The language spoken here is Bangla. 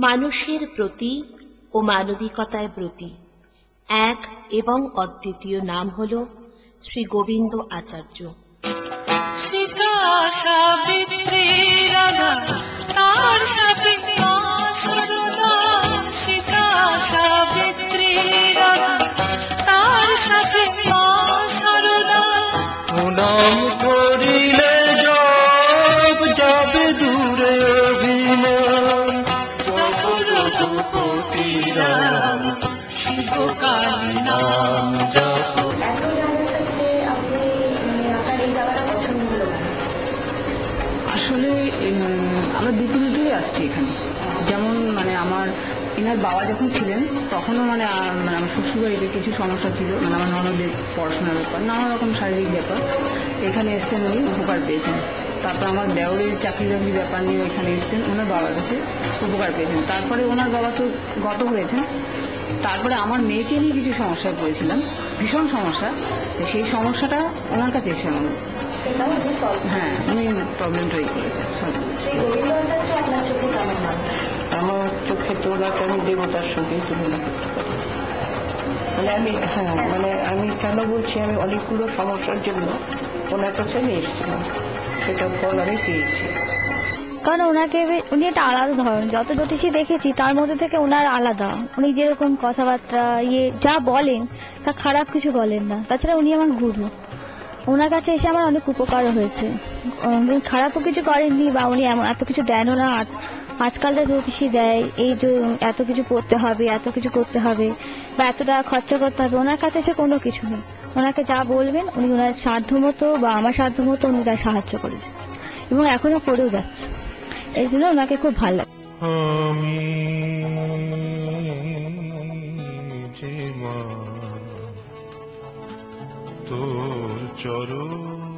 মানুষের প্রতি ও মানবিকতায় ব্রতী এক এবং অদ্বিতীয় নাম হল শ্রী গোবিন্দ আচার্য। সীতা সাবিত্রী রাধা তার সাথে মা সারদা, সীতা সাবিত্রী রাধা তার সাথে মা সারদা। প্রণাম করিলে জপ যাবে দূরে অভিমান, জপ রঘুপতি রাম শিবকাল নাম জপ। আসলে আমরা দুটোই আসছি এখানে। যেমন আমার এনার বাবা যখন ছিলেন তখনও আমার শ্বশুরবাড়িতে কিছু সমস্যা ছিল, আমার ননদের পড়াশোনার ব্যাপার, নানা রকম শারীরিক ব্যাপার। এখানে এসছেন, উনি উপকার পেয়েছেন। তারপর আমার দেওরের চাকরি বাকরির ব্যাপার নিয়ে এখানে এসছেন, ওনার বাবার কাছে উপকার পেয়েছেন। তারপরে ওনার বাবা তো গত হয়েছেন। তারপরে আমার মেয়েকে নিয়ে কিছু সমস্যায় পড়েছিলাম, ভীষণ সমস্যা। সেই সমস্যাটা ওনার কাছে এসে হ্যাঁ, উনি প্রবলেমটা করেছেন। আমার চোখে তো ওনাকে আমি দেবতার সঙ্গে তুলনা করতে পারি। আমি কেন বলছি, আমি অনেকগুলো সমস্যার জন্য ওনার কাছে আমি এসেছিলাম, সেটা ফল আমি পেয়েছি। কারণ উনি একটা আলাদা ধরন, যত জ্যোতিষী দেখেছি তার মধ্যে থেকে ওনার আলাদা। উনি যেরকম কথাবার্তা যা বলেন তা খারাপ কিছু বলেন না। তাছাড়া উনি আমার গুরু, ওনার কাছে এসে আমার অনেক উপকারও হয়েছে। খারাপও কিছু করেননি, বা উনি এত কিছু দেনও না। আজকালটা জ্যোতিষী দেয় এই যে এত কিছু পড়তে হবে, এত কিছু করতে হবে, বা এত টাকা খরচা করতে হবে। ওনার কাছে এসে কোনো কিছু নেই। ওনাকে যা বলবেন উনি ওনার সাধ্যমতো বা আমার সাধ্যমতো উনি তার সাহায্য করে এবং এখনো করেও যাচ্ছে। এই জন্য ওনাকে খুব ভালো লাগে। আমি যে মা তোর চরণ